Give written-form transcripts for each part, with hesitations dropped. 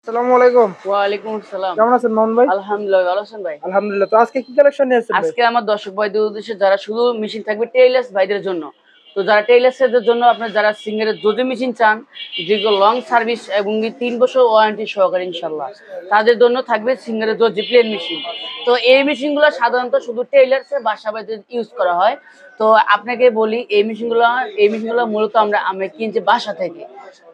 আসসালামু আলাইকুম। ওয়ালাইকুম আসসালাম। কেমন আছেন মোহন ভাই? আলহামদুলিল্লাহ, ভালো আছেন ভাই? আলহামদুলিল্লাহ। তো আজকে কি কালেকশন নিয়ে আসছেন ভাই? আজকে আমার দর্শক ভাইদের উদ্দেশ্যে যারা শুধু মেশিন থাকবে টেইলার্স ভাইদের জন্য। তো যারা টেইলার্সদের জন্য আপনার যারা সিঙ্গারের জজি মেশিন চান, যেগুলো লং সার্ভিস এবং ৩ বছর ওয়ারেন্টি সহকারে ইনশাআল্লাহ। তাদের জন্য থাকবে সিঙ্গারের জজি প্লেন মেশিন। তো এই মেশিনগুলো সাধারণত শুধু টেইলার্সের বাসা বাড়িতে ইউজ করা হয়। তো আপনাকে বলি এই মেশিনগুলো মূলত আমরা কিনছি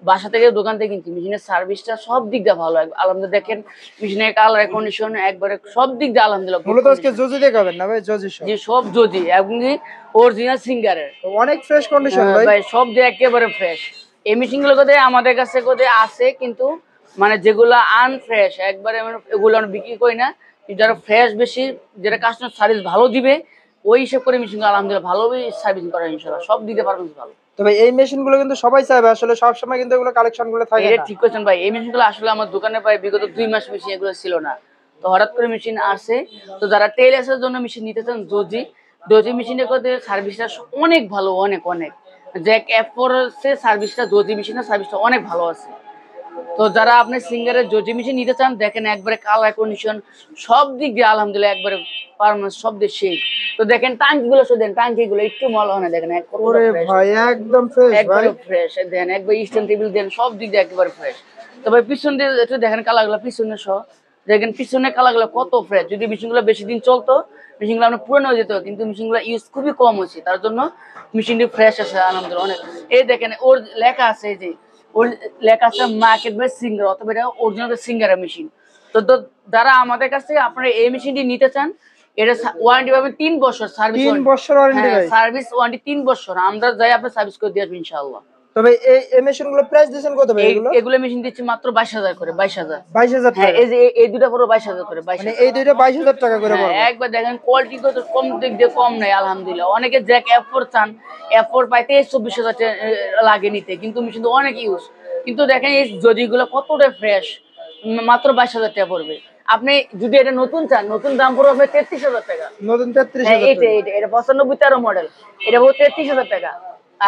বাসা থেকে দোকান থেকে কিনছি। মেশিনের সার্ভিসটা সব দিক দিয়ে ভালো। আলহামদুলিল্লাহ দেখেন মেশিনের কালার কন্ডিশন একবারে সব দিক দিয়ে আলহামদুলিল্লাহ। মূলত আজকে জজি দেখাবেন না ভাই? জজি সব। জি সব জজি এবং অরিজিনাল সিঙ্গারের। অনেক ফ্রেশ কন্ডিশন ভাই। ভাই সব দিয়ে একেবারে ফ্রেশ। এই মেশিনগুলো কোথায় আমাদের কাছে কোথায় আছে, কিন্তু মানে যেগুলো আনফ্রেশ একবারে এগুলো আমরা বিক্রি করি না। যারা ফ্রেশ বেশি, যেটা কাস্টমার সার্ভিস ভালো দিবে ওই হিসাব করে মেশিনগুলো আলহামদুলিল্লাহ ভালোই সার্ভিস করা ইনশাআল্লাহ। সব দিতে পারবেন ভালো। তবে এই মেশিনগুলো কিন্তু সবাই চাইবে, আসলে সব সময় কিন্তু এগুলো কালেকশনগুলো থাকে এটা না। ঠিক করেছেন ভাই। এই মেশিনগুলো আসলে আমার দোকানে প্রায় বিগত ২ মাস মেশিন এগুলো ছিল না। তো হঠাৎ করে মেশিন আসে। তো যারা টেইলার্সের জন্য মেশিন নিতে চান দর্জি মেশিনের কথা সার্ভিসটা অনেক ভালো, অনেক অনেক। জ্যাক F4 এর সার্ভিসটা দর্জি মেশিনের সার্ভিসটা অনেক ভালো আছে। তো যারা আপনি সিঙ্গারের জজি মেশিন নিতে চান দেখেন একবারে কালার কন্ডিশন সব দিক দিয়ে আলহামদুলিল্লাহ একবারে পারফরম্যান্স সব দিয়ে সেই। তো দেখেন টাঙ্কিগুলো টাঙ্কিগুলো একটু মল হয় না, দেখেন ওরে ভাই একদম ফ্রেশ ভাই। একবারে ফ্রেশ দেন, একবার স্ট্যান্ড টেবিল দেন, সব দিক দিয়ে একেবারে ফ্রেশ। তবে পিছন দিয়ে একটু দেখেন কালারগুলো পিছনে সহ দেখেন পিছনের কালারগুলো কত ফ্রেশ। যদি মেশিনগুলো বেশি দিন চলতো মেশিনগুলো আপনার পুরনো হয়ে যেত, কিন্তু মেশিনগুলো ইউজ খুবই কম হচ্ছে, তার জন্য মেশিনটি ফ্রেশ আছে আলহামদুলিল্লাহ অনেক। এই দেখেন ওর লেখা আছে, এই যে ওর লেখা আছে মার্কেট বাই সিঙ্গার, অথবা এটা অরিজিনাল সিঙ্গারের মেশিন। তো যারা আমাদের কাছ থেকে আপনারা এই মেশিনটি নিতে চান, এটা ওয়ারেন্টি পাবেন ৩ বছর সার্ভিস। ৩ বছর ওয়ারেন্টি ভাই? সার্ভিস ওয়ারেন্টি 3 বছর। আমরা যাই আপনি সার্ভিস করে দিয়ে আসবেন ইনশাআল্লাহ। তবে এই মেশিনগুলো প্রাইস দিবেন কত ভাই এগুলো? এগুলো মেশিন দিচ্ছি মাত্র ২২,০০০ করে। ২২,০০০। ২২,০০০ হ্যাঁ, টাকা? এই যে এই দুটো পুরো ২২,০০০ করে। ২২,০০০ মানে এই দুইটা ২২,০০০ টাকা করে পড়বে? একবার দেখেন কোয়ালিটি কত কম, দিক দিয়ে কম নাই আলহামদুলিল্লাহ। অনেকে জ্যাক F4 চান, F4 পাই ২৩-২৪,০০০ লাগে নিতে, কিন্তু মেশিন তো অনেক ইউজ। কিন্তু দেখেন এই জজিগুলো কতটা ফ্রেশ, মাত্র ২২,০০০ টাকা পড়বে। আপনি যদি এটা নতুন চান, নতুন দাম পড়বে আপনার ৩৩,০০০ টাকা। নতুন ৩৩,০০০ টাকা? এটা ৯৫-১৩ মডেল, এটা পুরো ৩৩,০০০ টাকা।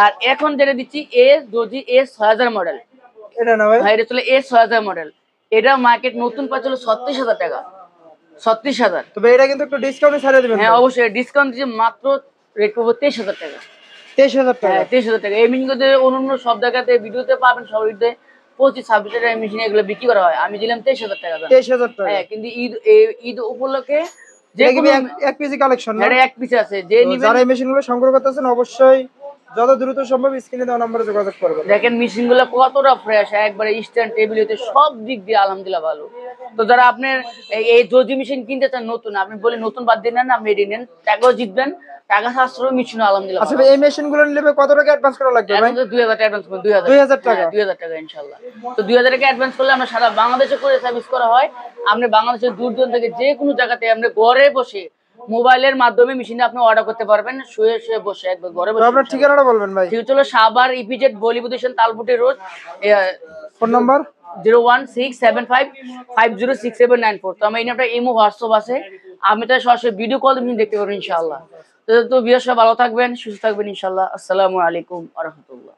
আর এখন যেটা দিচ্ছি জজি A6000 মডেল। এটা না ভাই? হ্যাঁ, এটা চলে A6000 মডেল। এটা মার্কেট নতুন পাচ্ছিল ৩৬,০০০ টাকা। ৩৬,০০০। তবে এটা কিন্তু একটু ডিসকাউন্টে ছাড়িয়ে দিবেন? হ্যাঁ অবশ্যই ডিসকাউন্ট দিয়ে মাত্র রেট করবো ২৩,০০০ টাকা। ২৩,০০০ টাকা? হ্যাঁ ২৩,০০০ টাকা। এই মেশিন অন্য সব জায়গাতে ভিডিওতে পাবেন, সবাইতে ২৫-২৬ টাকা মেশিন এগুলো বিক্রি করা হয়। আমি দিলাম ২৩,০০০ টাকা। ২৩,০০০ টাকা? হ্যাঁ, কিন্তু ঈদ উপলক্ষে যে কোনো এক পিসি কালেকশন না? এটা এক পিস আছে, যে নিবেন। যারা এই মেশিনগুলো সংগ্রহ করতেছেন অবশ্যই যত দ্রুত সম্ভব স্ক্রিনে দেওয়া নম্বরে যোগাযোগ করবেন। দেখেন মেশিনগুলো কতটা ফ্রেশ, একবারে স্ট্যান্ড টেবিল হতে সব দিক দিয়ে আলহামদুলিল্লাহ ভালো। তো যারা আপনার এই জজি মেশিন কিনতে চান নতুন, আপনি বলে নতুন বাদ দিন না, মেডি নেন, টাকাও জিতবেন, টাকা সাশ্রয় মেশিন আলহামদুলিল্লাহ। আচ্ছা এই মেশিনগুলো নিলে কত টাকা অ্যাডভান্স করা লাগবে ভাই? ২০০০ টাকা অ্যাডভান্স করুন। ২০০০ টাকা? ২০০০ টাকা ইনশাআল্লাহ। তো ২০০০ টাকা অ্যাডভান্স করলে আমরা সারা বাংলাদেশে করে সার্ভিস করা হয়। আপনি বাংলাদেশের দূর দূরান্ত থেকে যে কোনো জায়গাতে আপনি ঘরে বসে মোবাইলের মাধ্যমে মেশিন আপনি অর্ডার করতে পারবেন, শুয়ে শুয়ে বসে একবার ঘরে বসে। আপনার ঠিকানাটা বলবেন ভাই? ঠিক হলো সাভার ইপিজেড বলিউড station, Talputi road. Phone number 01675506794। তো আমার এই নামটা ইমো হোয়াটসঅ্যাপ আছে, আমি তাই সরাসরি ভিডিও কল দিয়ে দেখতে পারবেন ইনশাআল্লাহ। তো বিয়ার সব ভালো থাকবেন, সুস্থ থাকবেন ইনশাআল্লাহ। আসসালামু আলাইকুম ওয়া রাহমাতুল্লাহ।